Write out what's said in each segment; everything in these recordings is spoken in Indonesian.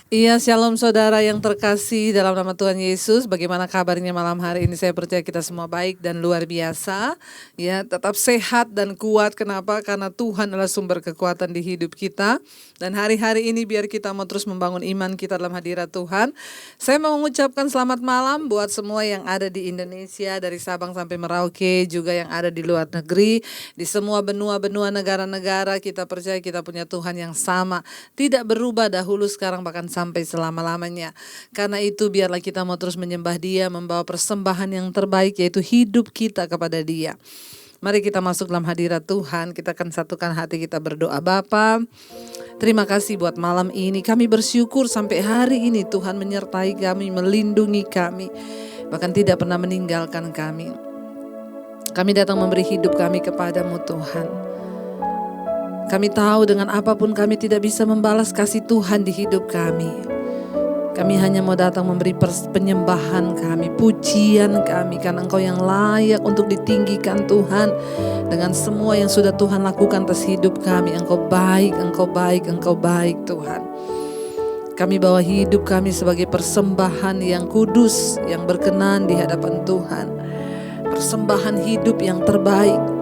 Iya, shalom saudara yang terkasih dalam nama Tuhan Yesus. Bagaimana kabarnya malam hari ini? Saya percaya kita semua baik dan luar biasa. Ya, tetap sehat dan kuat. Kenapa? Karena Tuhan adalah sumber kekuatan di hidup kita. Dan hari-hari ini biar kita mau terus membangun iman kita dalam hadirat Tuhan. Saya mau mengucapkan selamat malam buat semua yang ada di Indonesia, dari Sabang sampai Merauke, juga yang ada di luar negeri, di semua benua-benua negara-negara. Kita percaya kita punya Tuhan yang sama, tidak berubah dahulu, sekarang, bahkan sampai selama-lamanya. Karena itu biarlah kita mau terus menyembah Dia, membawa persembahan yang terbaik, yaitu hidup kita kepada Dia. Mari kita masuk dalam hadirat Tuhan. Kita akan satukan hati kita berdoa. Bapa, terima kasih buat malam ini. Kami bersyukur sampai hari ini Tuhan menyertai kami, melindungi kami, bahkan tidak pernah meninggalkan kami. Kami datang memberi hidup kami kepadamu Tuhan. Kami tahu dengan apapun kami tidak bisa membalas kasih Tuhan di hidup kami. Kami hanya mau datang memberi penyembahan kami, pujian kami, karena Engkau yang layak untuk ditinggikan Tuhan. Dengan semua yang sudah Tuhan lakukan atas hidup kami, Engkau baik, Engkau baik, Engkau baik Tuhan. Kami bawa hidup kami sebagai persembahan yang kudus, yang berkenan di hadapan Tuhan. Persembahan hidup yang terbaik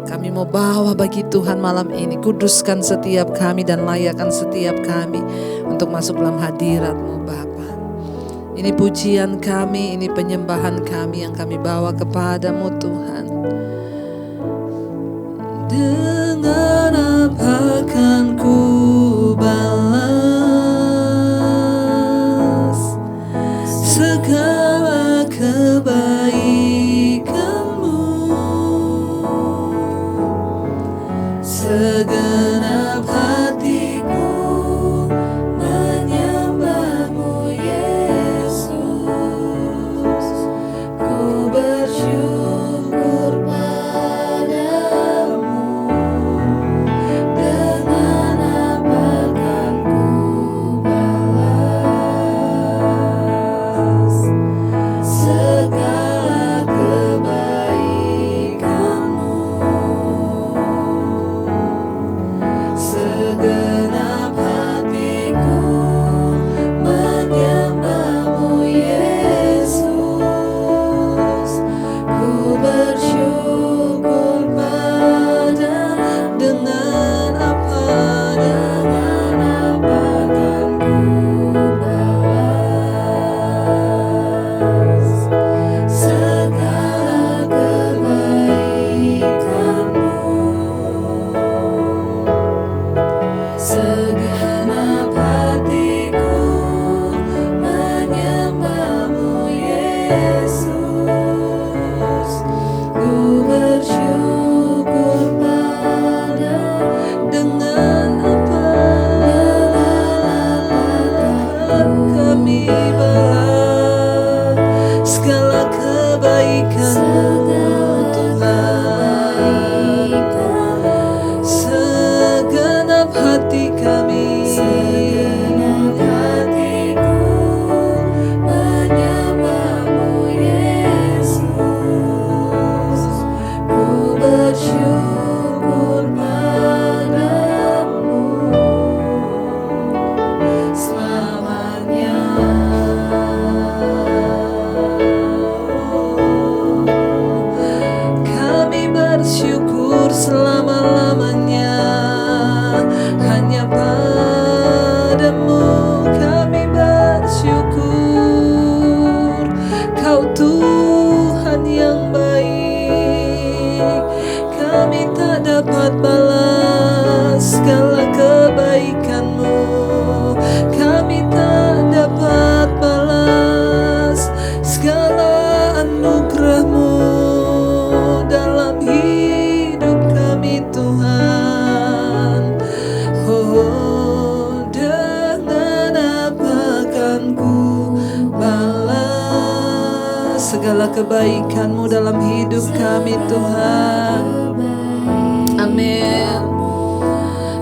kami mau bawa bagi Tuhan malam ini. Kuduskan setiap kami dan layakkan setiap kami untuk masuk dalam hadirat-Mu Bapa. Ini pujian kami, ini penyembahan kami yang kami bawa kepadamu Tuhan. Dengan apa kan ku balas segala kebaikan-Mu? Segenap hatiku menyembah-Mu Yesus. Ku bersyukur padamu. Dengan apa kan ku balas segala kebaikan-Mu? Segenap hatiku menyembah-Mu Yesus. Ku bersyukur pada dengan apa kan ku balas segala kebaikan-Mu? Segenap hatiku menyembah-Mu Yesus. Ku bersyukur pada dengan apa kami balas segala kebaikan-Mu Tuhan. Segenap hati kami, segenap hatiku menyembah-Mu Yesus. Ku bersyukur padamu selamanya. Kami bersyukur selama-lamanya hanya padamu. Kami bersyukur, Kau Tuhan yang baik. Kami tak dapat balas segala kebaikan-Mu. Kami tak dapat balas segala anugerah-Mu dalam hidup kami Tuhan. Oh, dengan apa kan ku balas segala kebaikan-Mu dalam hidup kami Tuhan. Amin.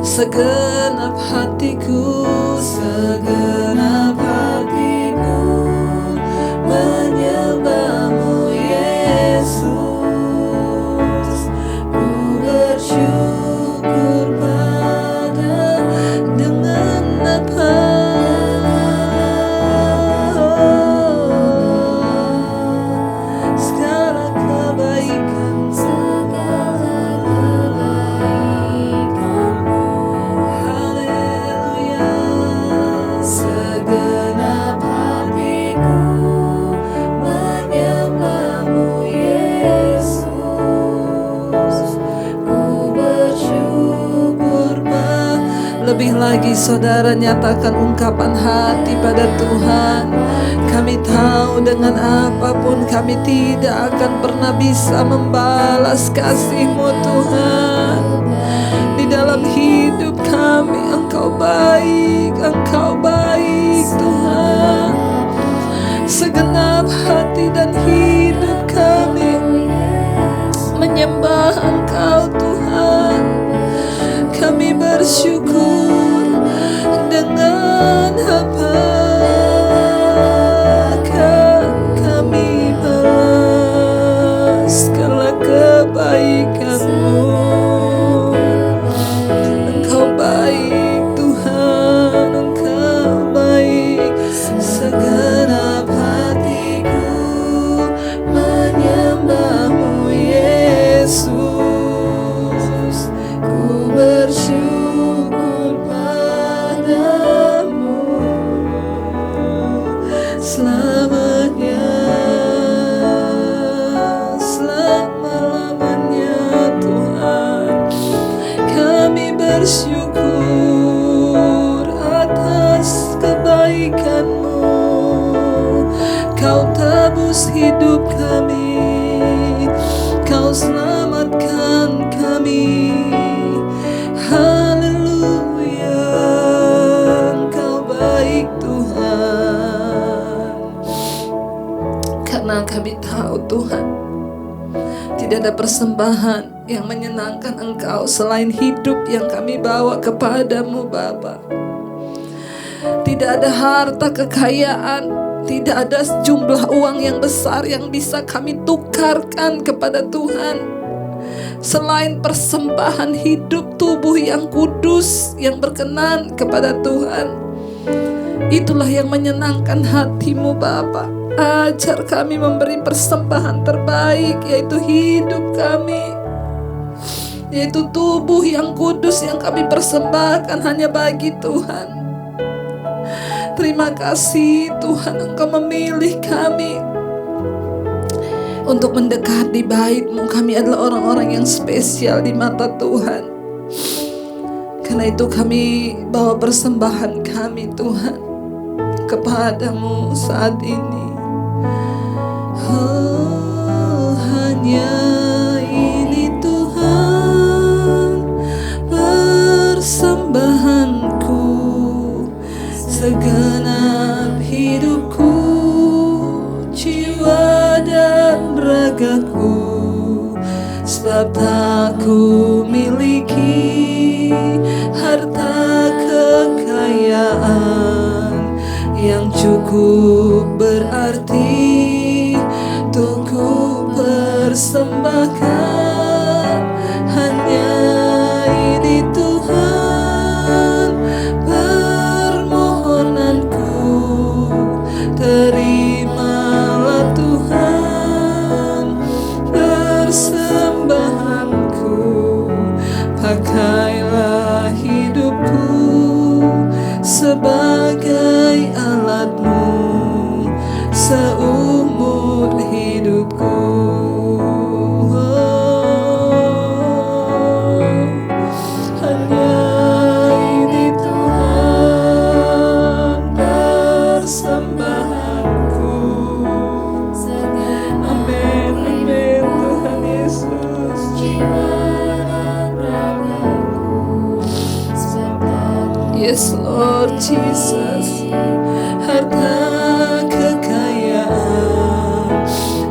Segenap hatiku, segenap hatiku menyembah-Mu Yesus. Ku bersyukur pada dengan apa Lebih lagi saudara nyatakan ungkapan hati pada Tuhan. Kami tahu dengan apapun kami tidak akan pernah bisa membalas kasih-Mu Tuhan. Di dalam hidup kami Engkau baik Tuhan. Segenap hati dan hidup kami menyembah Engkau Tuhan. Kami bersyukur dengan apakah kami balas segala kebaikan-Mu. Engkau baik Tuhan, Engkau baik. Segenap hatiku menyembah-Mu Yesus. Ku bersyukur padamu selamanya, selama-lamanya Tuhan. Kami bersyukur atas kebaikan-Mu. Kau tebus hidup kami, Kau selamatkan kami. Haleluya, Engkau baik Tuhan. Karena kami tahu Tuhan, tidak ada persembahan yang menyenangkan Engkau selain hidup yang kami bawa kepadamu Bapa. Tidak ada harta kekayaan, tidak ada jumlah uang yang besar yang bisa kami tukarkan kepada Tuhan selain persembahan hidup tubuh yang kudus yang berkenan kepada Tuhan. Itulah yang menyenangkan hati-Mu Bapa. Ajar kami memberi persembahan terbaik, yaitu hidup kami, yaitu tubuh yang kudus yang kami persembahkan hanya bagi Tuhan. Terima kasih Tuhan, Engkau memilih kami untuk mendekat di bait-Mu. Kami adalah orang-orang yang spesial di mata Tuhan. Karena itu kami bawa persembahan kami Tuhan kepadamu saat ini. Oh, hanya ini Tuhan persembahanku, segenap hidupku, jiwa dan ragaku. Sebab tak ku miliki harta kekayaan yang cukup berarti untuk ku persembahkan. Hanya ini Tuhan permohonanku, terimalah Tuhan persembahanku. Pakailah hidupku sebagai alat-Mu seumur hidupku. Hanya ini Tuhan persembahanku. Amin, amin Tuhan Yesus. Yes Lord Jesus. Harta kekayaan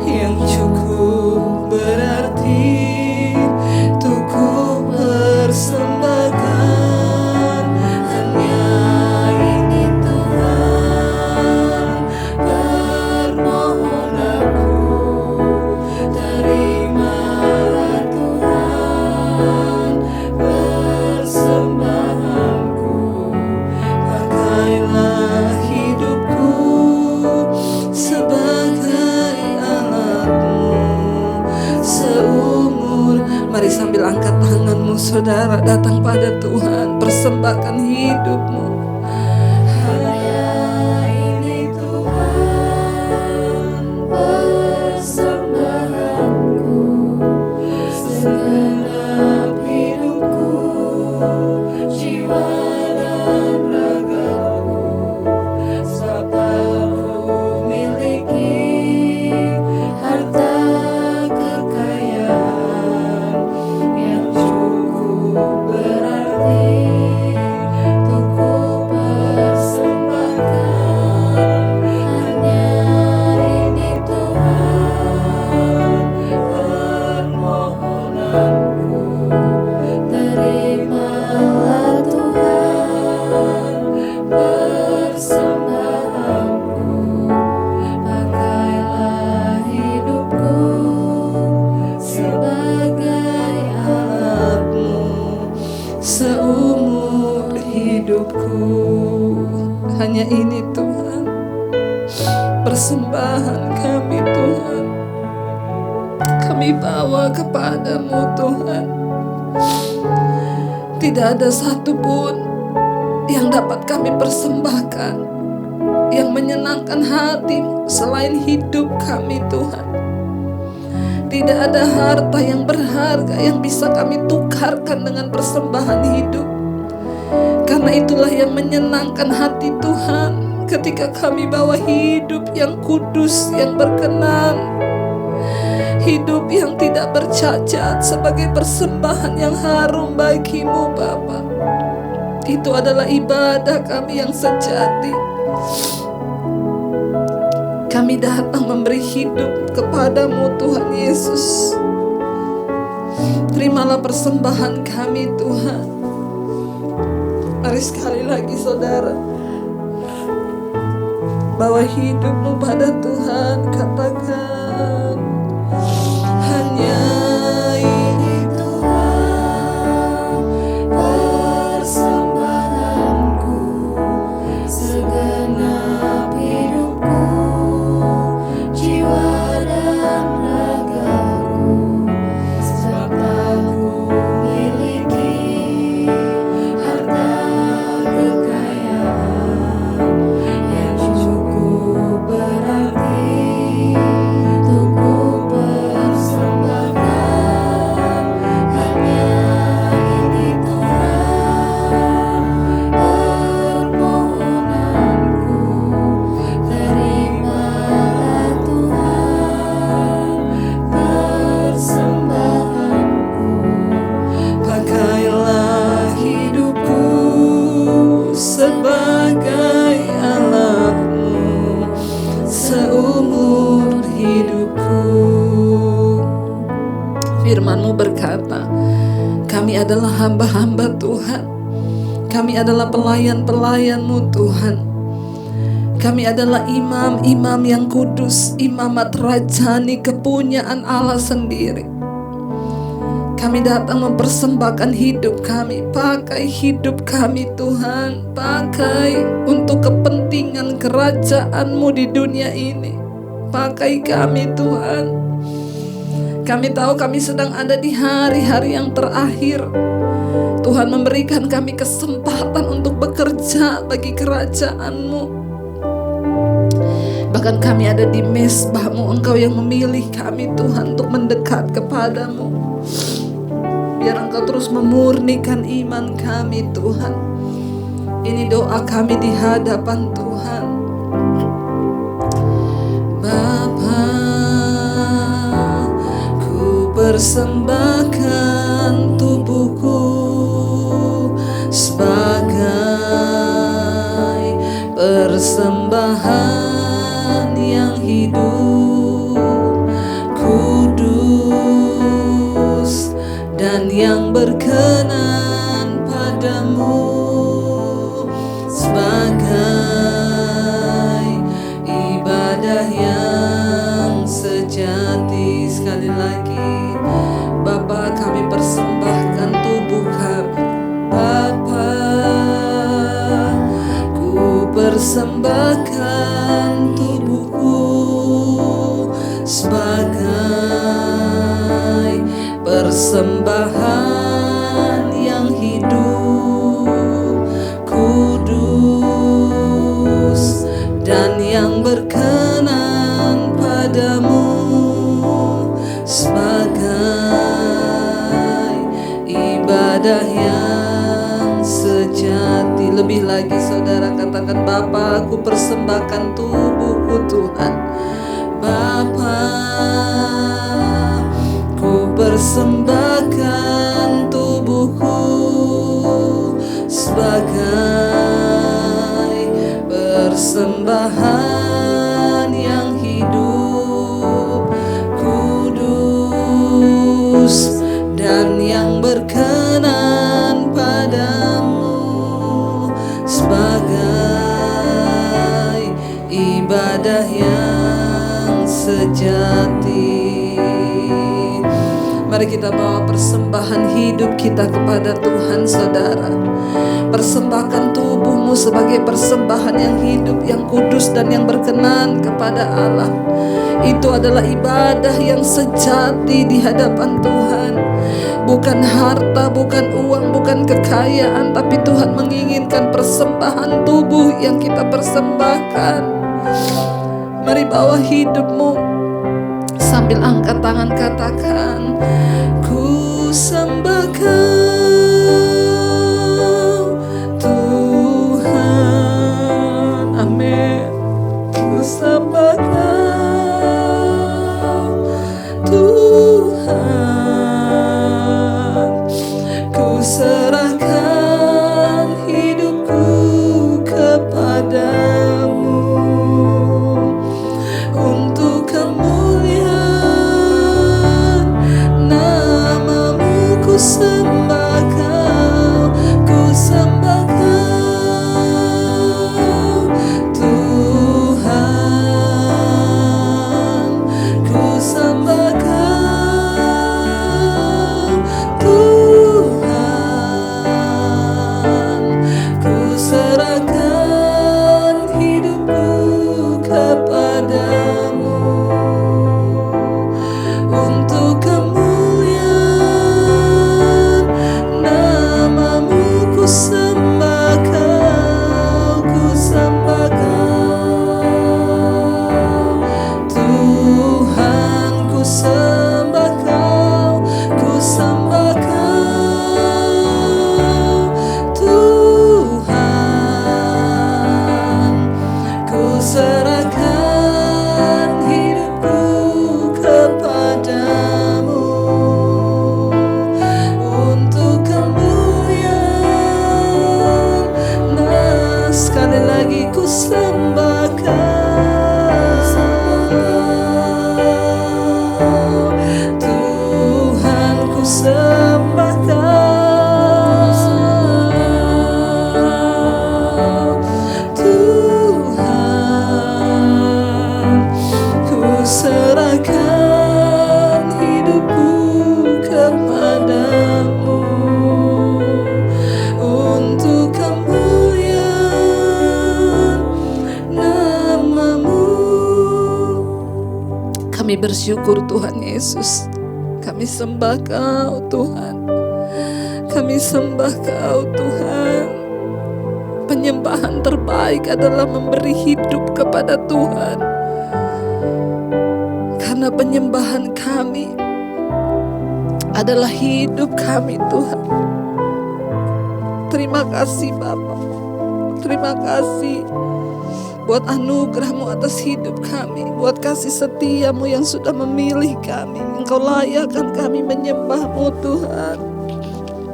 yang cukup berarti untuk ku persembahkan. Hanya ini Tuhan permohonanku, terimalah Tuhan persembahanku. Pakailah hidupku sebagai alat-Mu seumur. Mari sambil angkat tanganmu saudara, datang pada Tuhan, persembahkan hidupmu. Hanya ini Tuhan persembahanku, segenap hidupku, jiwa hidupku. Hanya ini Tuhan, persembahan kami Tuhan, kami bawa kepadamu Tuhan. Tidak ada satupun yang dapat kami persembahkan yang menyenangkan hati-Mu selain hidup kami Tuhan. Tidak ada harta yang berharga yang bisa kami tukarkan dengan persembahan hidup. Karena itulah yang menyenangkan hati Tuhan ketika kami bawa hidup yang kudus, yang berkenan, hidup yang tidak bercacat sebagai persembahan yang harum bagi-Mu Bapa. Itu adalah ibadah kami yang sejati. Kami datang memberi hidup kepadamu Tuhan Yesus. Terimalah persembahan kami Tuhan. Mari sekali lagi saudara, bawa hidupmu pada Tuhan. Katakan, hanya ini Tuhan persembahanku, segenap hidupku, jiwa dan ragaku, sebab tak ku miliki harta kekayaan yang cukup berarti untuk ku persembahkan. Hanya ini Tuhan permohonanku, terimalah Tuhan persembahanku. Pakailah hidupku sebagai alatmu seumur hidupku. Firman-Mu berkata, kami adalah hamba-hamba Tuhan. Kami adalah pelayan-pelayan-Mu Tuhan. Kami adalah imam-imam yang kudus, imamat rajani kepunyaan Allah sendiri. Kami datang mempersembahkan hidup kami. Pakai hidup kami Tuhan, pakai untuk kepentingan kerajaan-Mu di dunia ini. Pakai kami Tuhan. Kami tahu kami sedang ada di hari-hari yang terakhir. Tuhan memberikan kami kesempatan untuk bekerja bagi kerajaan-Mu. Bahkan kami ada di mezbah-Mu. Engkau yang memilih kami Tuhan untuk mendekat kepadamu. Biar Engkau terus memurnikan iman kami Tuhan. Ini doa kami di hadapan Tuhan. Bapa, ku persembahkan tubuhku sebagai persembahan yang hidup, kudus, dan yang berkenan padamu, sebagai ibadah yang sejati. Sekali lagi, Bapa, kami persembahkan tubuh kami. Bapa, ku persembahkan tubuhku sebagai persembahan yang hidup, kudus, dan yang berkenan padamu, sebagai ibadah yang sejati. Lebih lagi saudara katakan, Bapa, aku persembahkan tubuhku Tuhan. Bapa, ku persembahkan tubuhku sebagai persembahan yang hidup, kudus, dan yang berkenan padamu, sebagai ibadah yang sejati. Mari kita bawa persembahan hidup kita kepada Tuhan, saudara. Persembahkan tubuhmu sebagai persembahan yang hidup, yang kudus dan yang berkenan kepada Allah. Itu adalah ibadah yang sejati di hadapan Tuhan. Bukan harta, bukan uang, bukan kekayaan, tapi Tuhan menginginkan persembahan tubuh yang kita persembahkan. Mari bawa hidupmu sambil angkat tangan, katakan, ku sembah Kau Tuhan. Amin. Ku sembah Kau Tuhan. Ku serahkan hidupku kepadamu untuk kemuliaan namamu. Ku sembah Kau, ku sembah Kau Tuhan. Ku sembah Kau Tuhan. Ku serahkan hidupku kepadamu untuk kemuliaan namamu. Ku sembah Kau, ku sembah Kau Tuhan. Ku sembah Kau, ku sembah Kau Tuhan. Ku serahkan hidupku kepadamu untuk kemuliaan. Nah, sekali lagi ku sembah Kau Tuhan. Ku sembah Kau Tuhan. Ku serahkan hidupku kepadamu untuk kemuliaan namamu. Kami bersyukur Tuhan Yesus. Kami sembah Kau Tuhan. Kami sembah Kau Tuhan. Penyembahan terbaik adalah memberi hidup kepada Tuhan. Karena penyembahan kami adalah hidup kami Tuhan. Terima kasih Bapa. Terima kasih buat anugerah-Mu atas hidup kami, buat kasih setia-Mu yang sudah memilih kami. Engkau layakkan kami menyembah-Mu Tuhan.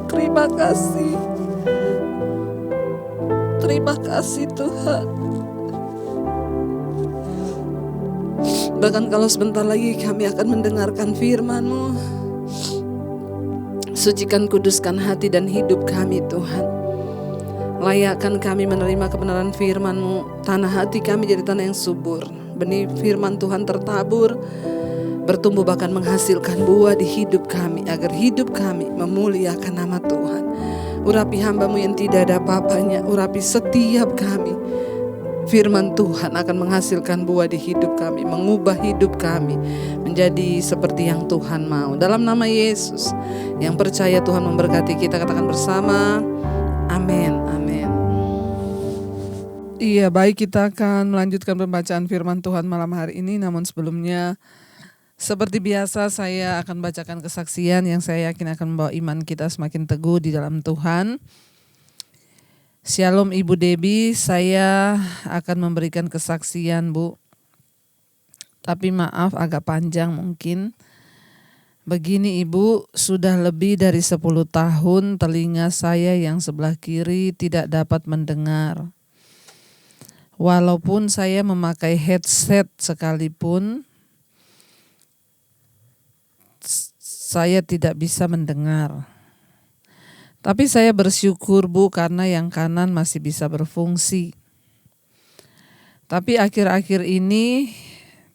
Terima kasih. Terima kasih Tuhan. Bahkan kalau sebentar lagi kami akan mendengarkan firman-Mu, sucikan, kuduskan hati dan hidup kami Tuhan. Layakkan kami menerima kebenaran firman-Mu. Tanah hati kami jadi tanah yang subur. Benih firman Tuhan tertabur, bertumbuh bahkan menghasilkan buah di hidup kami, agar hidup kami memuliakan nama Tuhan. Urapi hamba-Mu yang tidak ada apa-apanya, urapi setiap kami. Firman Tuhan akan menghasilkan buah di hidup kami, mengubah hidup kami menjadi seperti yang Tuhan mau. Dalam nama Yesus, yang percaya Tuhan memberkati kita, katakan bersama, amin, amin. Iya, baik, kita akan melanjutkan pembacaan firman Tuhan malam hari ini. Namun sebelumnya, seperti biasa saya akan bacakan kesaksian yang saya yakin akan membawa iman kita semakin teguh di dalam Tuhan. Shalom Ibu Debbie, saya akan memberikan kesaksian Bu. Tapi maaf agak panjang mungkin. Begini Ibu, sudah lebih dari 10 tahun telinga saya yang sebelah kiri tidak dapat mendengar. Walaupun saya memakai headset sekalipun, saya tidak bisa mendengar. Tapi saya bersyukur Bu karena yang kanan masih bisa berfungsi. Tapi akhir-akhir ini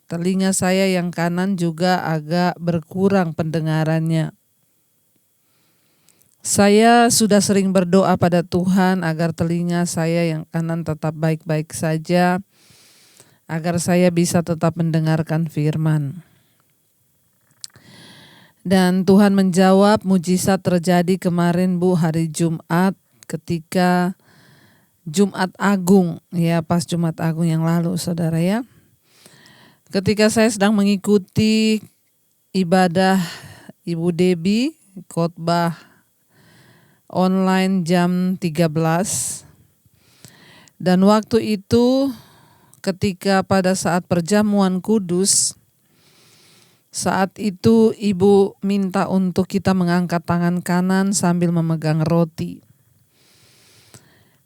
telinga saya yang kanan juga agak berkurang pendengarannya. Saya sudah sering berdoa pada Tuhan agar telinga saya yang kanan tetap baik-baik saja, agar saya bisa tetap mendengarkan firman. Dan Tuhan menjawab, mujizat terjadi kemarin Bu, hari Jumat, ketika Jumat Agung, ya pas Jumat Agung yang lalu saudara ya. Ketika saya sedang mengikuti ibadah Ibu Debbie, khotbah online jam 13. Dan waktu itu ketika pada saat perjamuan kudus, saat itu Ibu minta untuk kita mengangkat tangan kanan sambil memegang roti.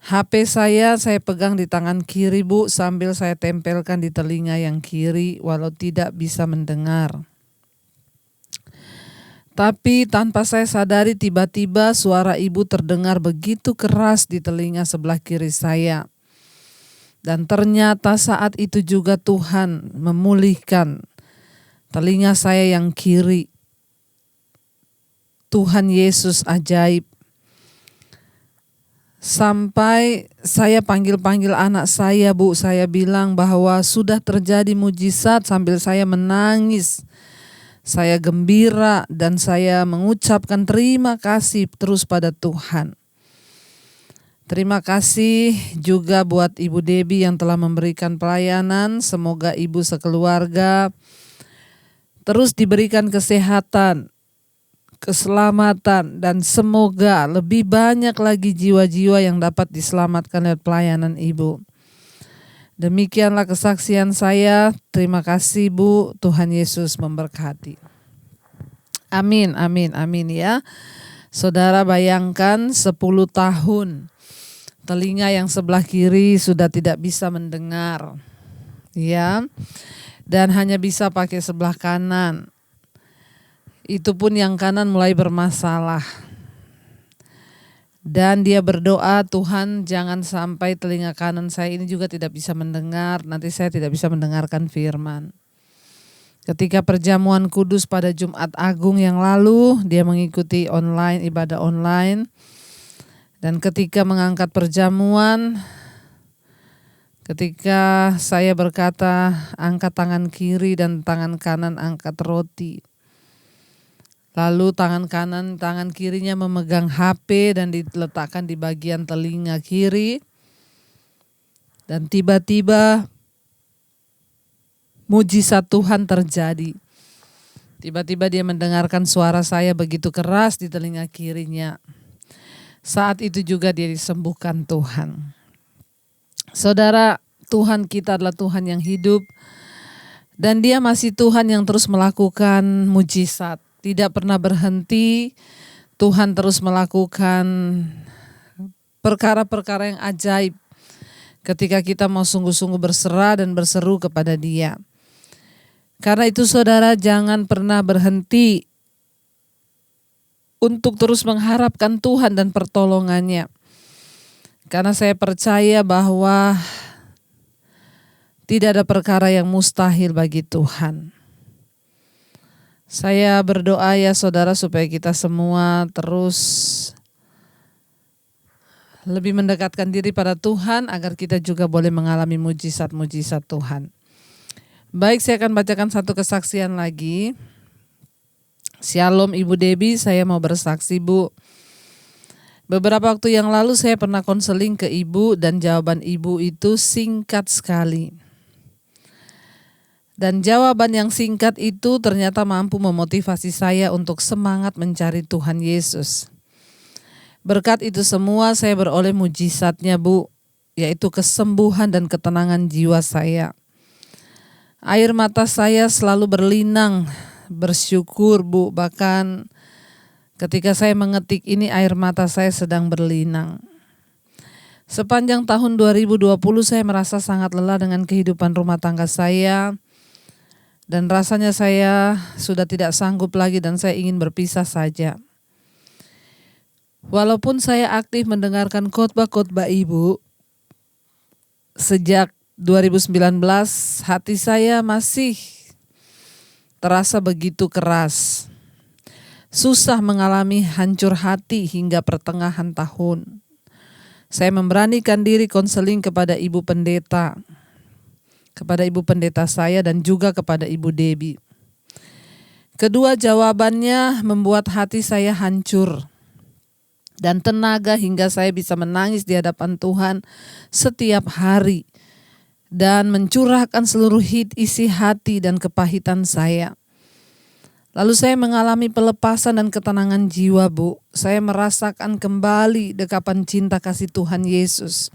HP saya pegang di tangan kiri Bu, sambil saya tempelkan di telinga yang kiri walau tidak bisa mendengar. Tapi tanpa saya sadari tiba-tiba suara Ibu terdengar begitu keras di telinga sebelah kiri saya. Dan ternyata saat itu juga Tuhan memulihkan telinga saya yang kiri. Tuhan Yesus ajaib. Sampai saya panggil-panggil anak saya Bu, saya bilang bahwa sudah terjadi mujizat sambil saya menangis. Saya gembira dan saya mengucapkan terima kasih terus pada Tuhan. Terima kasih juga buat Ibu Debbie yang telah memberikan pelayanan. Semoga Ibu sekeluarga terus diberikan kesehatan, keselamatan, dan semoga lebih banyak lagi jiwa-jiwa yang dapat diselamatkan lewat pelayanan Ibu. Demikianlah kesaksian saya. Terima kasih Bu, Tuhan Yesus memberkati. Amin, amin, amin ya. Saudara bayangkan 10 tahun telinga yang sebelah kiri sudah tidak bisa mendengar. Ya. Dan hanya bisa pakai sebelah kanan. Itu pun yang kanan mulai bermasalah. Dan dia berdoa, Tuhan jangan sampai telinga kanan saya ini juga tidak bisa mendengar, nanti saya tidak bisa mendengarkan firman. Ketika perjamuan kudus pada Jumat Agung yang lalu, dia mengikuti online, ibadah online. Dan ketika mengangkat perjamuan, ketika saya berkata angkat tangan kiri dan tangan kanan angkat roti. Lalu tangan kirinya memegang HP dan diletakkan di bagian telinga kiri. Dan tiba-tiba mujizat Tuhan terjadi. Tiba-tiba dia mendengarkan suara saya begitu keras di telinga kirinya. Saat itu juga dia disembuhkan Tuhan. Saudara, Tuhan kita adalah Tuhan yang hidup. Dan dia masih Tuhan yang terus melakukan mujizat. Tidak pernah berhenti, Tuhan terus melakukan perkara-perkara yang ajaib ketika kita mau sungguh-sungguh berserah dan berseru kepada Dia. Karena itu saudara jangan pernah berhenti untuk terus mengharapkan Tuhan dan pertolongannya. Karena saya percaya bahwa tidak ada perkara yang mustahil bagi Tuhan. Saya berdoa ya saudara supaya kita semua terus lebih mendekatkan diri pada Tuhan agar kita juga boleh mengalami mujizat-mujizat Tuhan. Baik, saya akan bacakan satu kesaksian lagi. Shalom Ibu Debbie, saya mau bersaksi Bu. Beberapa waktu yang lalu saya pernah konseling ke Ibu dan jawaban Ibu itu singkat sekali. Dan jawaban yang singkat itu ternyata mampu memotivasi saya untuk semangat mencari Tuhan Yesus. Berkat itu semua saya beroleh mujizatnya Bu, yaitu kesembuhan dan ketenangan jiwa saya. Air mata saya selalu berlinang, bersyukur Bu, bahkan ketika saya mengetik ini air mata saya sedang berlinang. Sepanjang tahun 2020 saya merasa sangat lelah dengan kehidupan rumah tangga saya. Dan rasanya saya sudah tidak sanggup lagi dan saya ingin berpisah saja. Walaupun saya aktif mendengarkan khotbah-khotbah Ibu, sejak 2019 hati saya masih terasa begitu keras. susah mengalami hancur hati hingga pertengahan tahun. Saya memberanikan diri konseling kepada Ibu Pendeta, kepada Ibu Pendeta saya dan juga kepada Ibu Debbie. Kedua jawabannya membuat hati saya hancur dan tenaga hingga saya bisa menangis di hadapan Tuhan setiap hari dan mencurahkan seluruh isi hati dan kepahitan saya. Lalu saya mengalami pelepasan dan ketenangan jiwa, Bu. Saya merasakan kembali dekapan cinta kasih Tuhan Yesus.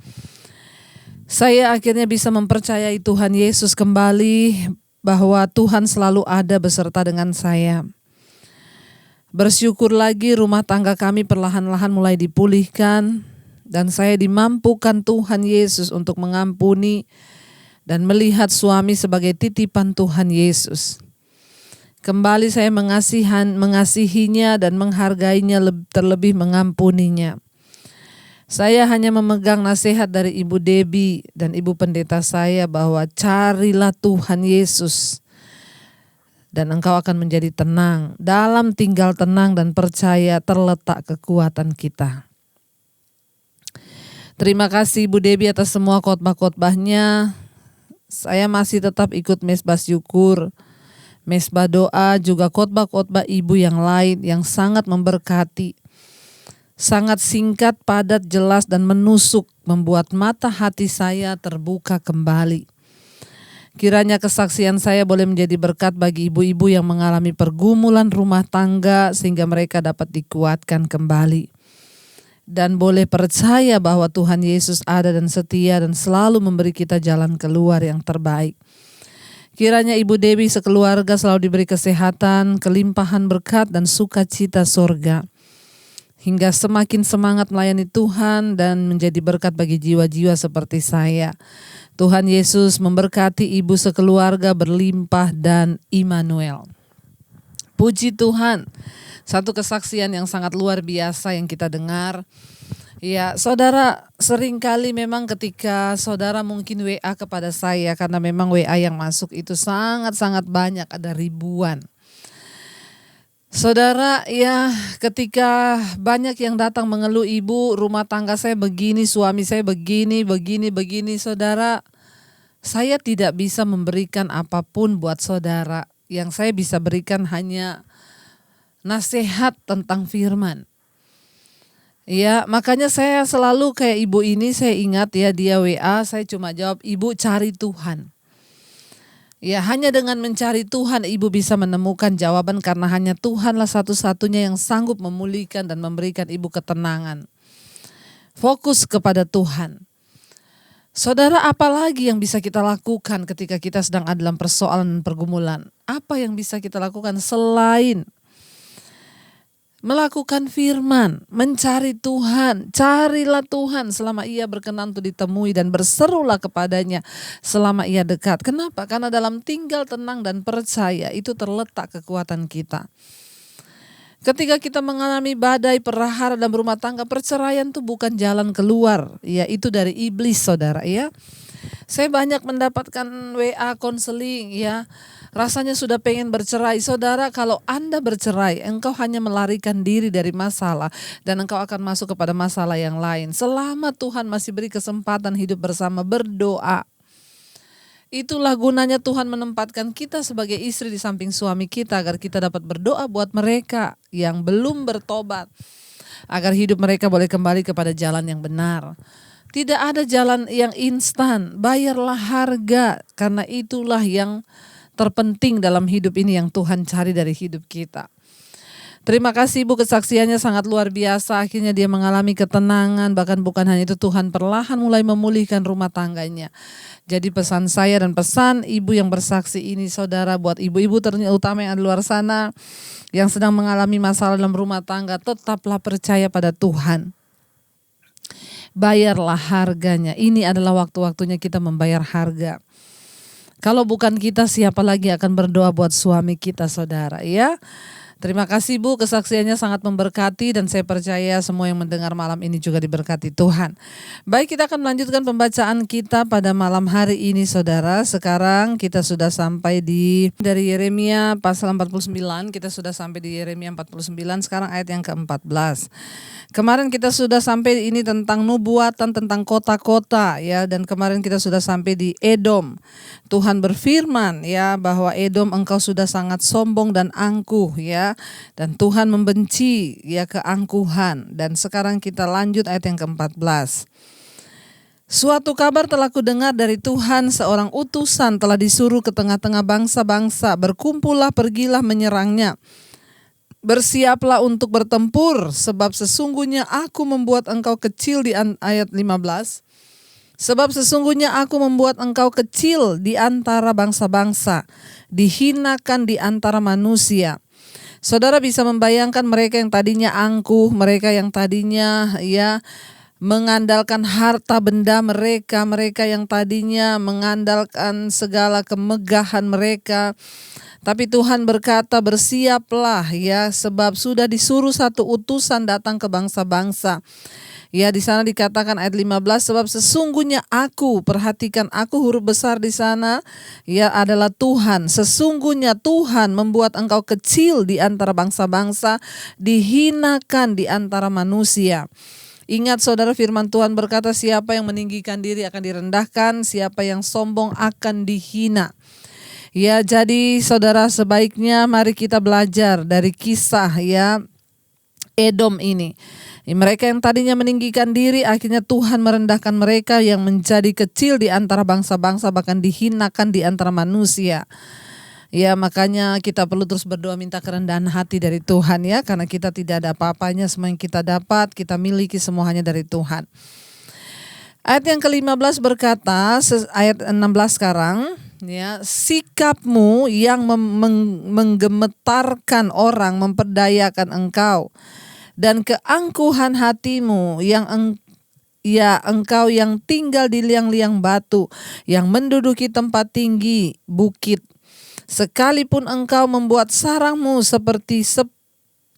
Saya akhirnya bisa mempercayai Tuhan Yesus kembali, bahwa Tuhan selalu ada beserta dengan saya. Bersyukur lagi rumah tangga kami perlahan-lahan mulai dipulihkan dan saya dimampukan Tuhan Yesus untuk mengampuni dan melihat suami sebagai titipan Tuhan Yesus. Kembali saya mengasihinya dan menghargainya, terlebih mengampuninya. Saya hanya memegang nasihat dari Ibu Debbie dan Ibu Pendeta saya bahwa carilah Tuhan Yesus dan engkau akan menjadi tenang. Dalam tinggal tenang dan percaya terletak kekuatan kita. Terima kasih Ibu Debbie atas semua khotbah-khotbahnya. Saya masih tetap ikut mesbah syukur, mesbah doa, juga khotbah-khotbah ibu yang lain yang sangat memberkati. Sangat singkat, padat, jelas, dan menusuk, membuat mata hati saya terbuka kembali. Kiranya kesaksian saya boleh menjadi berkat bagi ibu-ibu yang mengalami pergumulan rumah tangga sehingga mereka dapat dikuatkan kembali. Dan boleh percaya bahwa Tuhan Yesus ada dan setia dan selalu memberi kita jalan keluar yang terbaik. Kiranya Ibu Debbie sekeluarga selalu diberi kesehatan, kelimpahan berkat dan sukacita surga. Hingga semakin semangat melayani Tuhan dan menjadi berkat bagi jiwa-jiwa seperti saya. Tuhan Yesus memberkati ibu sekeluarga berlimpah dan Immanuel. Puji Tuhan, satu kesaksian yang sangat luar biasa yang kita dengar. Ya, saudara, seringkali memang ketika saudara mungkin WA kepada saya, karena memang WA yang masuk itu sangat-sangat banyak, ada ribuan. Saudara, ya ketika banyak yang datang mengeluh, ibu rumah tangga saya begini, suami saya begini, saudara, saya tidak bisa memberikan apapun buat saudara. Yang saya bisa berikan hanya nasihat tentang firman. Ya, makanya saya selalu kayak ibu ini, saya ingat ya dia WA, saya cuma jawab, ibu cari Tuhan. Ya, hanya dengan mencari Tuhan ibu bisa menemukan jawaban, karena hanya Tuhanlah satu-satunya yang sanggup memulihkan dan memberikan ibu ketenangan. Fokus kepada Tuhan. Saudara, apalagi yang bisa kita lakukan ketika kita sedang ada dalam persoalan dan pergumulan? Apa yang bisa kita lakukan selain melakukan firman, mencari Tuhan? Carilah Tuhan selama ia berkenan untuk ditemui dan berserulah kepadanya selama ia dekat. Kenapa? Karena dalam tinggal tenang dan percaya itu terletak kekuatan kita. Ketika kita mengalami badai, perhara dalam rumah tangga, perceraian itu bukan jalan keluar, ya itu dari iblis, saudara, ya. Saya banyak mendapatkan WA konseling, ya. Rasanya sudah pengen bercerai. Saudara, kalau Anda bercerai, engkau hanya melarikan diri dari masalah dan engkau akan masuk kepada masalah yang lain. Selama Tuhan masih beri kesempatan hidup bersama, berdoa. Itulah gunanya Tuhan menempatkan kita sebagai istri di samping suami kita, agar kita dapat berdoa buat mereka yang belum bertobat, agar hidup mereka boleh kembali kepada jalan yang benar. Tidak ada jalan yang instan, bayarlah harga, karena itulah yang terpenting dalam hidup ini yang Tuhan cari dari hidup kita. Terima kasih Ibu, kesaksiannya sangat luar biasa. Akhirnya dia mengalami ketenangan, bahkan bukan hanya itu, Tuhan perlahan mulai memulihkan rumah tangganya. Jadi pesan saya dan pesan ibu yang bersaksi ini, saudara, buat ibu-ibu terutama yang ada di luar sana yang sedang mengalami masalah dalam rumah tangga, tetaplah percaya pada Tuhan. Bayarlah harganya. Ini adalah waktu-waktunya kita membayar harga. Kalau bukan kita, siapa lagi akan berdoa buat suami kita, saudara, ya? Terima kasih Bu, kesaksiannya sangat memberkati dan saya percaya semua yang mendengar malam ini juga diberkati Tuhan. Baik, kita akan melanjutkan pembacaan kita pada malam hari ini saudara. Sekarang kita sudah sampai dari Yeremia pasal 49, kita sudah sampai di Yeremia 49, sekarang ayat yang ke-14. Kemarin kita sudah sampai ini tentang nubuatan tentang kota-kota ya, dan kemarin kita sudah sampai di Edom. Tuhan berfirman ya bahwa Edom engkau sudah sangat sombong dan angkuh ya, dan Tuhan membenci ya keangkuhan. Dan sekarang kita lanjut ayat yang ke-14. Suatu kabar telah kudengar dari Tuhan, seorang utusan telah disuruh ke tengah-tengah bangsa-bangsa, berkumpullah, pergilah menyerangnya. Bersiaplah untuk bertempur, sebab sesungguhnya aku membuat engkau kecil di ayat 15. Sebab sesungguhnya aku membuat engkau kecil di antara bangsa-bangsa, dihinakan di antara manusia. Saudara bisa membayangkan mereka yang tadinya angkuh, mereka yang tadinya ya mengandalkan harta benda mereka, mereka yang tadinya mengandalkan segala kemegahan mereka. Tapi Tuhan berkata, bersiaplah ya, sebab sudah disuruh satu utusan datang ke bangsa-bangsa. Ya, di sana dikatakan ayat 15, sebab sesungguhnya aku, perhatikan aku huruf besar di sana, ya adalah Tuhan. Sesungguhnya Tuhan membuat engkau kecil di antara bangsa-bangsa, dihinakan di antara manusia. Ingat saudara, firman Tuhan berkata, siapa yang meninggikan diri akan direndahkan, siapa yang sombong akan dihina. Ya, jadi saudara, sebaiknya mari kita belajar dari kisah ya Edom ini. Mereka yang tadinya meninggikan diri, akhirnya Tuhan merendahkan mereka yang menjadi kecil di antara bangsa-bangsa, bahkan dihinakan di antara manusia. Ya, makanya kita perlu terus berdoa minta kerendahan hati dari Tuhan ya, karena kita tidak ada apa-apanya, semua yang kita dapat, kita miliki semuanya dari Tuhan. Ayat yang ke-15 berkata, ayat 16 sekarang, ya, sikapmu yang menggemetarkan orang memperdayakan engkau, dan keangkuhan hatimu yang engkau yang tinggal di liang-liang batu, yang menduduki tempat tinggi bukit. Sekalipun engkau membuat sarangmu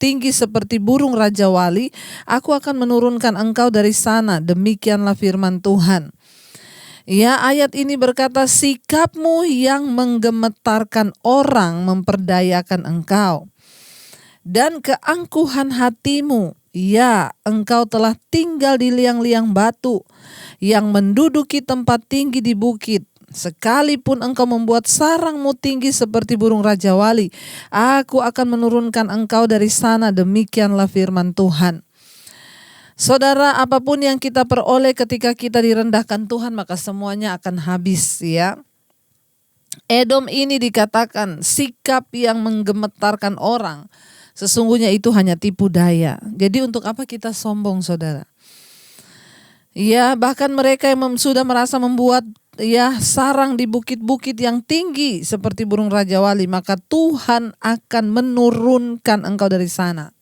tinggi seperti burung Raja Wali, aku akan menurunkan engkau dari sana. Demikianlah firman Tuhan. Ya, ayat ini berkata, sikapmu yang menggemetarkan orang memperdayakan engkau, dan keangkuhan hatimu, ya engkau telah tinggal di liang-liang batu, yang menduduki tempat tinggi di bukit. Sekalipun engkau membuat sarangmu tinggi seperti burung Raja Wali, aku akan menurunkan engkau dari sana. Demikianlah firman Tuhan. Saudara, apapun yang kita peroleh ketika kita direndahkan Tuhan, maka semuanya akan habis ya. Edom ini dikatakan sikap yang menggemetarkan orang, sesungguhnya itu hanya tipu daya. Jadi untuk apa kita sombong saudara? Ya, bahkan mereka yang sudah merasa membuat ya sarang di bukit-bukit yang tinggi seperti burung Raja Wali, maka Tuhan akan menurunkan engkau dari sana.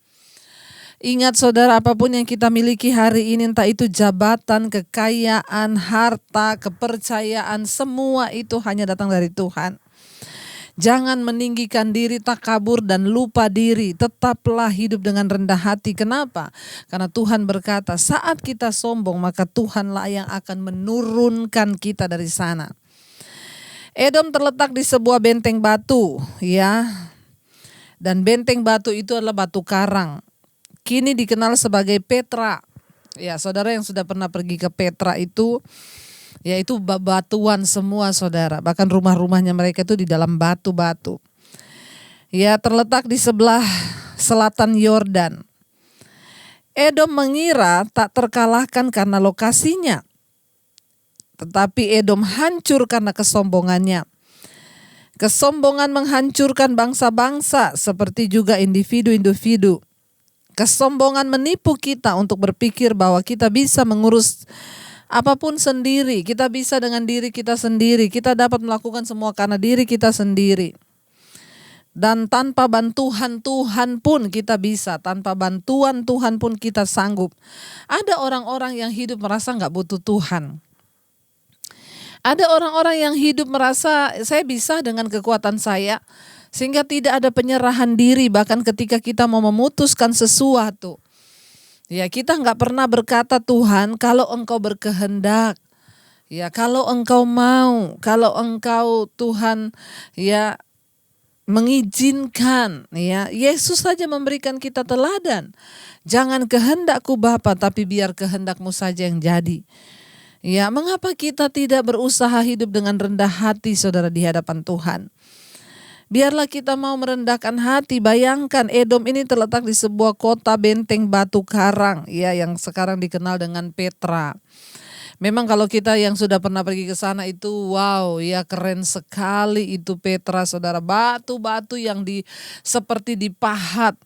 Ingat saudara, apapun yang kita miliki hari ini, entah itu jabatan, kekayaan, harta, kepercayaan, semua itu hanya datang dari Tuhan. Jangan meninggikan diri, takabur dan lupa diri. Tetaplah hidup dengan rendah hati. Kenapa? Karena Tuhan berkata, saat kita sombong maka Tuhanlah yang akan menurunkan kita dari sana. Edom terletak di sebuah benteng batu ya. Dan benteng batu itu adalah batu karang. Kini dikenal sebagai Petra. Ya, saudara yang sudah pernah pergi ke Petra itu, yaitu batuan semua saudara. Bahkan rumah-rumahnya mereka itu di dalam batu-batu. Ya, terletak di sebelah selatan Yordan. Edom mengira tak terkalahkan karena lokasinya. Tetapi Edom hancur karena kesombongannya. Kesombongan menghancurkan bangsa-bangsa seperti juga individu-individu. Kesombongan menipu kita untuk berpikir bahwa kita bisa mengurus apapun sendiri, kita bisa dengan diri kita sendiri, kita dapat melakukan semua karena diri kita sendiri. Dan tanpa bantuan Tuhan pun kita bisa, tanpa bantuan Tuhan pun kita sanggup. Ada orang-orang yang hidup merasa gak butuh Tuhan. Ada orang-orang yang hidup merasa saya bisa dengan kekuatan saya Sehingga tidak ada penyerahan diri bahkan ketika kita mau memutuskan sesuatu. Ya, kita nggak pernah berkata, Tuhan, kalau Engkau berkehendak, ya kalau Engkau mau, kalau Engkau Tuhan ya mengizinkan, ya Yesus saja memberikan kita teladan. Jangan kehendakku Bapa, tapi biar kehendakmu saja yang jadi. Ya, mengapa kita tidak berusaha hidup dengan rendah hati, saudara, di hadapan Tuhan? Biarlah kita mau merendahkan hati. Bayangkan Edom ini terletak di sebuah kota benteng batu karang, ya, yang sekarang dikenal dengan Petra. Memang kalau kita yang sudah pernah pergi ke sana itu wow, ya keren sekali itu Petra, saudara. Batu-batu yang seperti dipahat.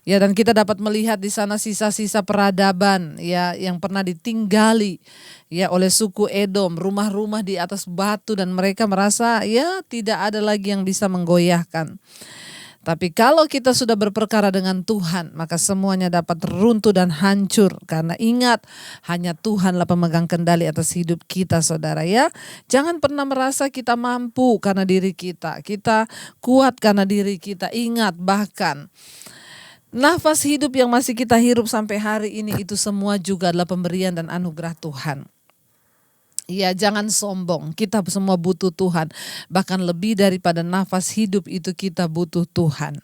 Ya, dan kita dapat melihat di sana sisa-sisa peradaban ya yang pernah ditinggali ya oleh suku Edom, rumah-rumah di atas batu, dan mereka merasa ya tidak ada lagi yang bisa menggoyahkan. Tapi kalau kita sudah berperkara dengan Tuhan, maka semuanya dapat runtuh dan hancur. Karena ingat, hanya Tuhanlah pemegang kendali atas hidup kita, saudara ya. Jangan pernah merasa kita mampu karena diri kita kuat karena diri kita. Ingat, bahkan nafas hidup yang masih kita hirup sampai hari ini itu semua juga adalah pemberian dan anugerah Tuhan. Ya, jangan sombong, kita semua butuh Tuhan. Bahkan lebih daripada nafas hidup itu kita butuh Tuhan.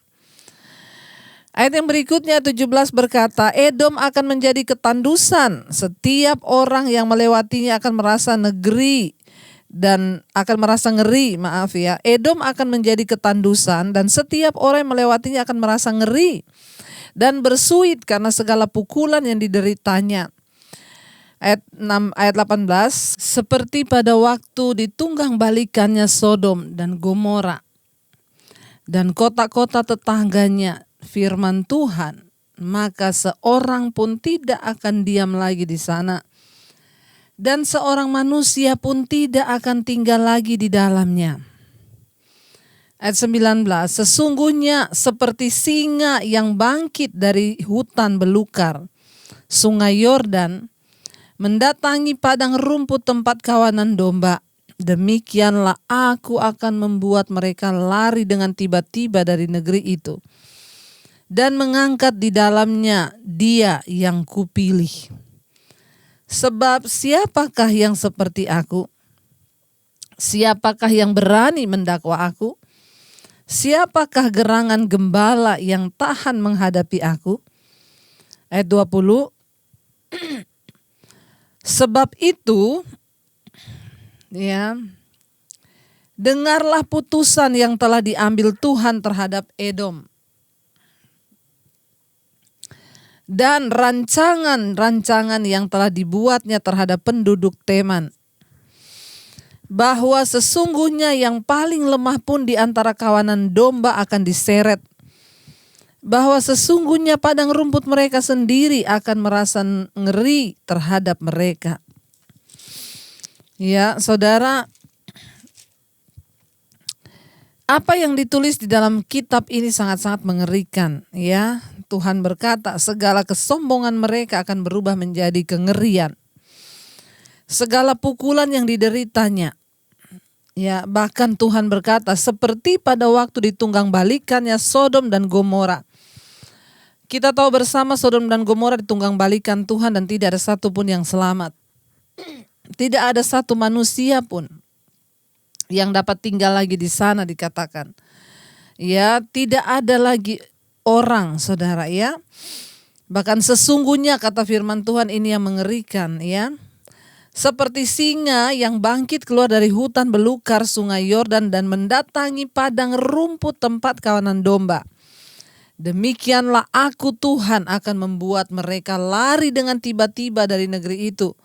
Ayat yang berikutnya 17 berkata, Edom akan menjadi ketandusan. Setiap orang yang melewatinya akan merasa ngeri. Edom akan menjadi ketandusan dan setiap orang yang melewatinya akan merasa ngeri dan bersuit karena segala pukulan yang dideritanya. Ayat 18, seperti pada waktu ditunggang balikannya Sodom dan Gomora dan kota-kota tetangganya, firman Tuhan, maka seorang pun tidak akan diam lagi di sana. Dan seorang manusia pun tidak akan tinggal lagi di dalamnya. Ayat 19, sesungguhnya seperti singa yang bangkit dari hutan belukar, sungai Yordan, mendatangi padang rumput tempat kawanan domba, demikianlah aku akan membuat mereka lari dengan tiba-tiba dari negeri itu, dan mengangkat di dalamnya dia yang kupilih. Sebab siapakah yang seperti aku? Siapakah yang berani mendakwa aku? Siapakah gerangan gembala yang tahan menghadapi aku? Ayat 20. Sebab itu, ya, dengarlah putusan yang telah diambil Tuhan terhadap Edom. Dan rancangan-rancangan yang telah dibuatnya terhadap penduduk Teman. Bahwa sesungguhnya yang paling lemah pun di antara kawanan domba akan diseret. Bahwa sesungguhnya padang rumput mereka sendiri akan merasa ngeri terhadap mereka. Ya, saudara, apa yang ditulis di dalam kitab ini sangat-sangat mengerikan, ya. Tuhan berkata, segala kesombongan mereka akan berubah menjadi kengerian. Segala pukulan yang dideritanya, ya, bahkan Tuhan berkata seperti pada waktu ditunggang balikannya Sodom dan Gomora. Kita tahu bersama Sodom dan Gomora ditunggang balikan Tuhan dan tidak ada satu pun yang selamat. Tidak ada satu manusia pun yang dapat tinggal lagi di sana, dikatakan. Ya, tidak ada lagi orang, saudara, ya. Bahkan sesungguhnya kata firman Tuhan ini yang mengerikan, ya. Seperti singa yang bangkit keluar dari hutan belukar sungai Yordan dan mendatangi padang rumput tempat kawanan domba. Demikianlah aku Tuhan akan membuat mereka lari dengan tiba-tiba dari negeri itu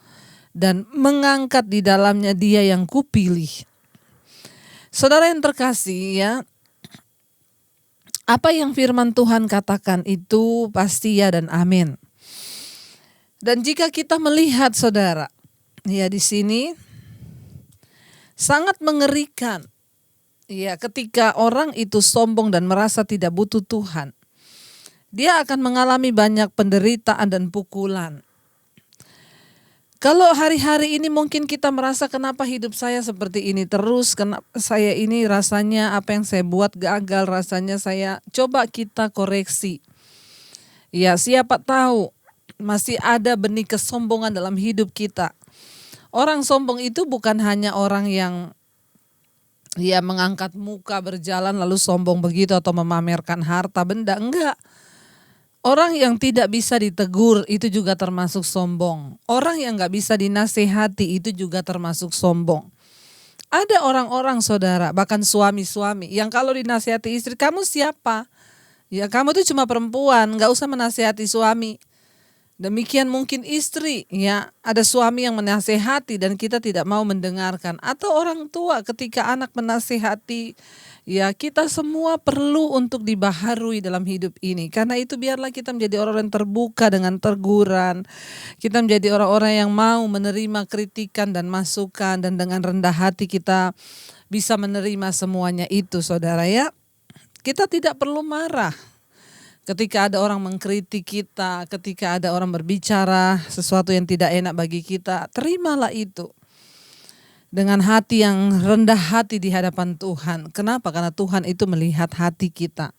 dan mengangkat di dalamnya dia yang kupilih. Saudara yang terkasih, ya, apa yang firman Tuhan katakan itu pasti ya dan amin. Dan jika kita melihat, saudara, ya, di sini sangat mengerikan, ya, ketika orang itu sombong dan merasa tidak butuh Tuhan. Dia akan mengalami banyak penderitaan dan pukulan. Kalau hari-hari ini mungkin kita merasa kenapa hidup saya seperti ini terus, kenapa saya ini rasanya apa yang saya buat gagal, rasanya coba kita koreksi. Ya, siapa tahu masih ada benih kesombongan dalam hidup kita. Orang sombong itu bukan hanya orang yang mengangkat muka berjalan lalu sombong begitu atau memamerkan harta benda, enggak. Orang yang tidak bisa ditegur itu juga termasuk sombong. Orang yang gak bisa dinasehati itu juga termasuk sombong. Ada orang-orang saudara, bahkan suami-suami yang kalau dinasehati istri, kamu siapa? Ya kamu tuh cuma perempuan, gak usah menasehati suami. Demikian mungkin istri, ya ada suami yang menasehati dan kita tidak mau mendengarkan. Atau orang tua ketika anak menasehati, ya kita semua perlu untuk dibaharui dalam hidup ini. Karena itu biarlah kita menjadi orang yang terbuka dengan teguran. Kita menjadi orang-orang yang mau menerima kritikan dan masukan, dan dengan rendah hati kita bisa menerima semuanya itu, saudara ya. Kita tidak perlu marah ketika ada orang mengkritik kita, ketika ada orang berbicara sesuatu yang tidak enak bagi kita. Terimalah itu dengan hati yang rendah hati di hadapan Tuhan. Kenapa? Karena Tuhan itu melihat hati kita.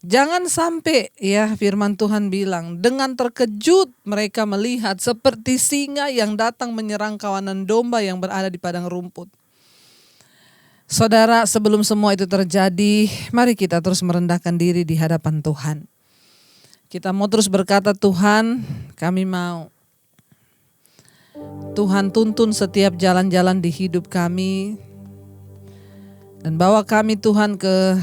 Jangan sampai ya firman Tuhan bilang, dengan terkejut mereka melihat seperti singa yang datang menyerang kawanan domba yang berada di padang rumput. Saudara, sebelum semua itu terjadi, mari kita terus merendahkan diri di hadapan Tuhan. Kita mau terus berkata, Tuhan, kami mau. Tuhan tuntun setiap jalan-jalan di hidup kami. Dan bawa kami Tuhan ke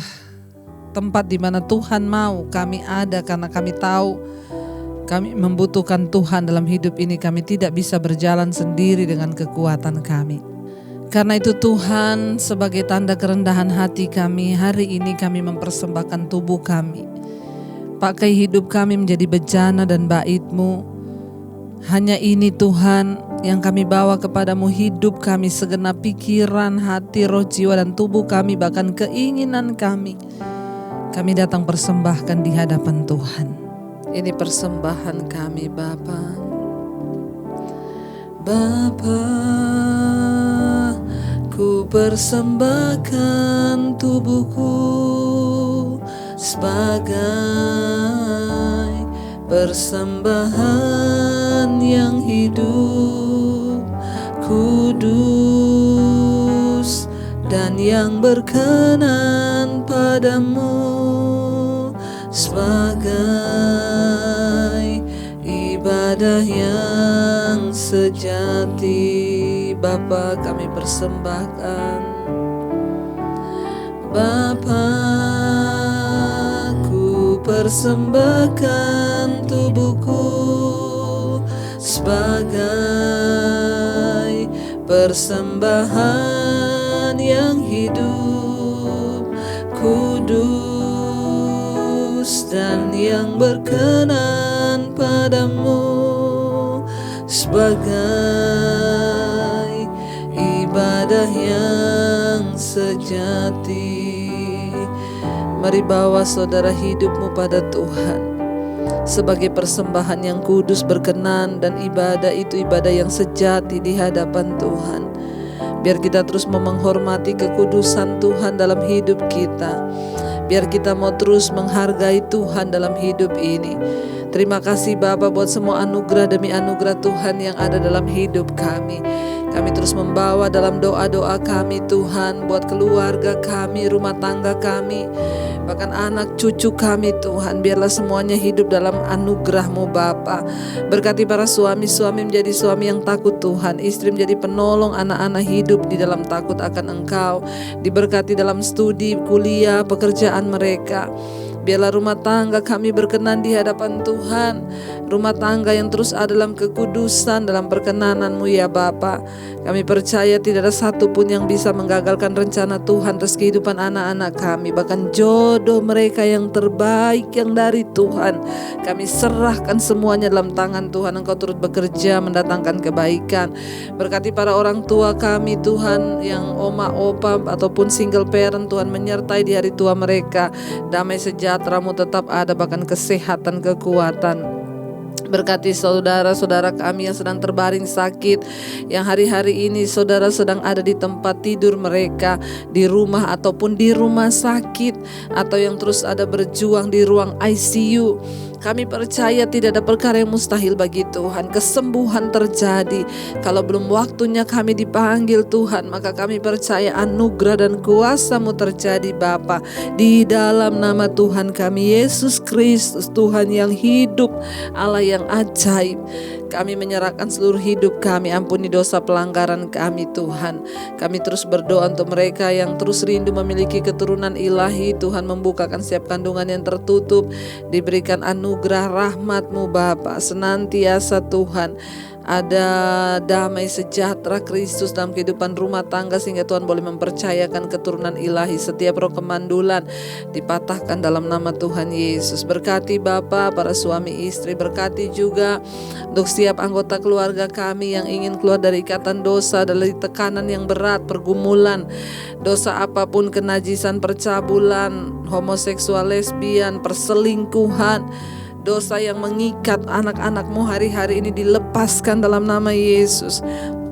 tempat di mana Tuhan mau kami ada, karena kami tahu kami membutuhkan Tuhan dalam hidup ini. Kami tidak bisa berjalan sendiri dengan kekuatan kami. Karena itu Tuhan, sebagai tanda kerendahan hati kami, hari ini kami mempersembahkan tubuh kami. Pakai hidup kami menjadi bejana dan bait-Mu. Hanya ini Tuhan yang kami bawa kepadamu, hidup kami, segenap pikiran, hati, roh, jiwa, dan tubuh kami, bahkan keinginan kami. Kami datang persembahkan di hadapan Tuhan. Ini persembahan kami Bapa. Bapa, ku persembahkan tubuhku sebagai persembahan yang hidup, kudus, dan yang berkenan padamu, sebagai ibadah yang sejati. Bapa, kami persembahkan. Bapa, ku persembahkan tubuhku sebagai persembahan yang hidup, kudus, dan yang berkenan padamu, sebagai ibadah yang sejati. Mari bawa saudara hidupmu pada Tuhan sebagai persembahan yang kudus, berkenan, dan ibadah itu ibadah yang sejati di hadapan Tuhan. Biar kita terus menghormati kekudusan Tuhan dalam hidup kita. Biar kita mau terus menghargai Tuhan dalam hidup ini. Terima kasih Bapa buat semua anugerah demi anugerah Tuhan yang ada dalam hidup kami. Kami terus membawa dalam doa-doa kami Tuhan, buat keluarga kami, rumah tangga kami, bahkan anak cucu kami Tuhan. Biarlah semuanya hidup dalam anugerah-Mu Bapa. Berkati para suami-suami menjadi suami yang takut Tuhan, istri menjadi penolong, anak-anak hidup di dalam takut akan Engkau. Diberkati dalam studi, kuliah, pekerjaan mereka. Biarlah rumah tangga kami berkenan di hadapan Tuhan. Rumah tangga yang terus ada dalam kekudusan, dalam perkenanan-Mu ya Bapa. Kami percaya tidak ada satupun yang bisa menggagalkan rencana Tuhan atas kehidupan anak-anak kami. Bahkan jodoh mereka yang terbaik yang dari Tuhan, kami serahkan semuanya dalam tangan Tuhan. Engkau turut bekerja mendatangkan kebaikan. Berkati para orang tua kami Tuhan, yang oma, opa, ataupun single parent Tuhan, menyertai di hari tua mereka. Damai sejahtera-Mu tetap ada, bahkan kesehatan, kekuatan. Berkati saudara-saudara kami yang sedang terbaring sakit, yang hari-hari ini saudara sedang ada di tempat tidur mereka, di rumah ataupun di rumah sakit, atau yang terus ada berjuang di ruang ICU. Kami percaya tidak ada perkara yang mustahil bagi Tuhan. Kesembuhan terjadi. Kalau belum waktunya kami dipanggil Tuhan, maka kami percaya anugerah dan kuasa-Mu terjadi Bapa. Di dalam nama Tuhan kami Yesus Kristus, Tuhan yang hidup, Allah yang ajaib. Kami menyerahkan seluruh hidup kami, ampuni dosa pelanggaran kami Tuhan. Kami terus berdoa untuk mereka yang terus rindu memiliki keturunan ilahi. Tuhan membukakan setiap kandungan yang tertutup, diberikan anugerah rahmat-Mu Bapa. Senantiasa Tuhan ada damai sejahtera Kristus dalam kehidupan rumah tangga, sehingga Tuhan boleh mempercayakan keturunan ilahi. Setiap roh kemandulan dipatahkan dalam nama Tuhan Yesus. Berkati Bapa para suami istri, berkati juga untuk setiap anggota keluarga kami yang ingin keluar dari ikatan dosa, dari tekanan yang berat, pergumulan dosa apapun, kenajisan, percabulan, homoseksual, lesbian, perselingkuhan, dosa yang mengikat anak-anak-Mu hari-hari ini dilepaskan dalam nama Yesus.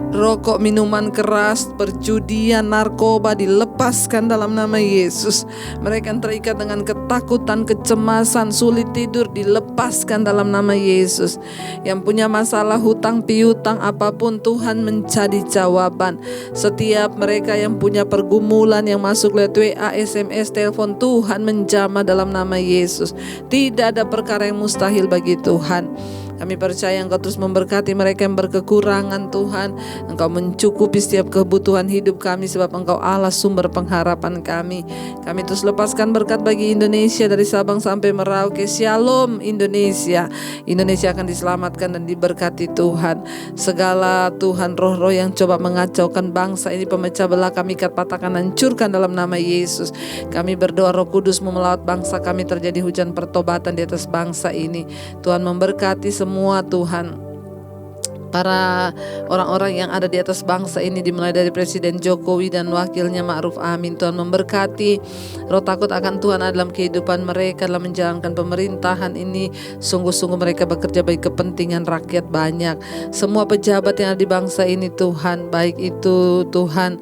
Rokok, minuman keras, perjudian, narkoba dilepaskan dalam nama Yesus. Mereka yang terikat dengan ketakutan, kecemasan, sulit tidur dilepaskan dalam nama Yesus. Yang punya masalah hutang piutang apapun, Tuhan menjadi jawaban. Setiap mereka yang punya pergumulan yang masuk lewat WA, SMS, telepon, Tuhan menjamah dalam nama Yesus. Tidak ada perkara yang mustahil bagi Tuhan. Kami percaya Engkau terus memberkati mereka yang berkekurangan Tuhan. Engkau mencukupi setiap kebutuhan hidup kami, sebab Engkau Allah sumber pengharapan kami. Kami terus lepaskan berkat bagi Indonesia dari Sabang sampai Merauke. Shalom Indonesia. Indonesia akan diselamatkan dan diberkati Tuhan. Segala Tuhan roh-roh yang coba mengacaukan bangsa ini, pemecah belah, kami ikat, patahkan, hancurkan dalam nama Yesus. Kami berdoa Roh Kudus-Mu melawat bangsa kami, terjadi hujan pertobatan di atas bangsa ini. Tuhan memberkati semua Tuhan, para orang-orang yang ada di atas bangsa ini, dimulai dari Presiden Jokowi dan wakilnya Ma'ruf Amin. Tuhan memberkati roh takut akan Tuhan dalam kehidupan mereka dalam menjalankan pemerintahan ini. Sungguh-sungguh mereka bekerja bagi kepentingan rakyat banyak. Semua pejabat yang ada di bangsa ini Tuhan, baik itu Tuhan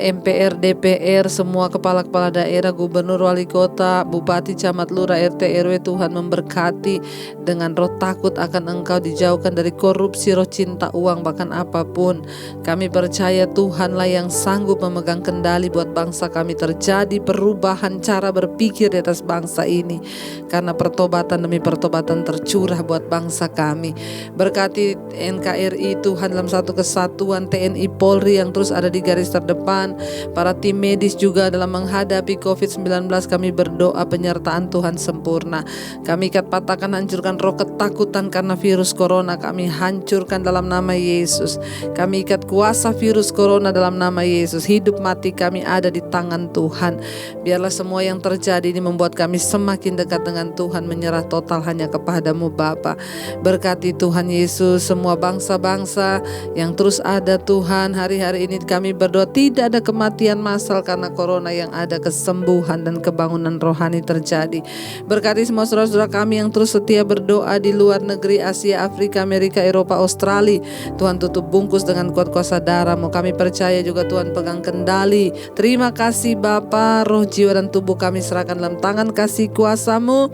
MPR, DPR, semua kepala-kepala daerah, gubernur, wali kota, bupati, camat, lurah, RT, RW, Tuhan memberkati dengan roh takut akan Engkau, dijauhkan dari korupsi, roh cinta uang, bahkan apapun. Kami percaya Tuhanlah yang sanggup memegang kendali buat bangsa kami, terjadi perubahan cara berpikir di atas bangsa ini, karena pertobatan demi pertobatan tercurah buat bangsa kami. Berkati NKRI Tuhan dalam satu kesatuan, TNI Polri yang terus ada di garis terdepan, para tim medis juga dalam menghadapi COVID-19. Kami berdoa penyertaan Tuhan sempurna. Kami ikat, patahkan, hancurkan roh ketakutan karena virus corona. Kami hancurkan dalam nama Yesus. Kami ikat kuasa virus corona dalam nama Yesus. Hidup mati kami ada di tangan Tuhan. Biarlah semua yang terjadi ini membuat kami semakin dekat dengan Tuhan, menyerah total hanya kepada-Mu Bapa. Berkati Tuhan Yesus semua bangsa-bangsa yang terus ada Tuhan. Hari-hari ini kami berdoa tidak ada kematian massal karena corona, yang ada kesembuhan dan kebangunan rohani terjadi. Berkati semua saudara-saudara kami yang terus setia berdoa di luar negeri, Asia, Afrika, Amerika, Eropa, Australia. Tuhan tutup bungkus dengan kuat kuasa darah-Mu. Kami percaya juga Tuhan pegang kendali. Terima kasih Bapa, roh, jiwa dan tubuh kami serahkan dalam tangan kasih kuasa-Mu.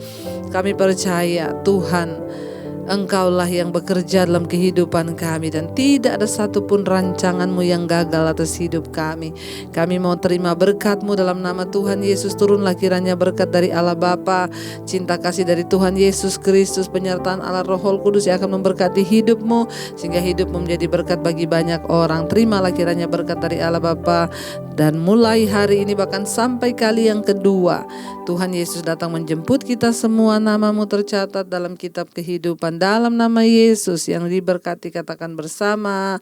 Kami percaya Tuhan, Engkaulah yang bekerja dalam kehidupan kami, dan tidak ada satupun rancangan-Mu yang gagal atas hidup kami. Kami mau terima berkat-Mu dalam nama Tuhan Yesus. Turunlah kiranya berkat dari Allah Bapa, cinta kasih dari Tuhan Yesus Kristus, penyertaan Allah Roh Kudus yang akan memberkati hidup-Mu, sehingga hidup-Mu menjadi berkat bagi banyak orang. Terimalah kiranya berkat dari Allah Bapa, dan mulai hari ini bahkan sampai kali yang kedua, Tuhan Yesus datang menjemput kita semua. Nama-Mu tercatat dalam kitab kehidupan. Dalam nama Yesus yang diberkati, katakan bersama,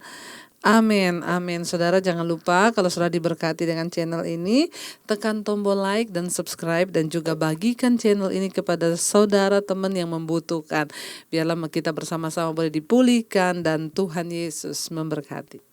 amin, amin. Saudara jangan lupa, kalau sudah diberkati dengan channel ini, tekan tombol like dan subscribe, dan juga bagikan channel ini kepada saudara teman yang membutuhkan. Biarlah kita bersama-sama boleh dipulihkan, dan Tuhan Yesus memberkati.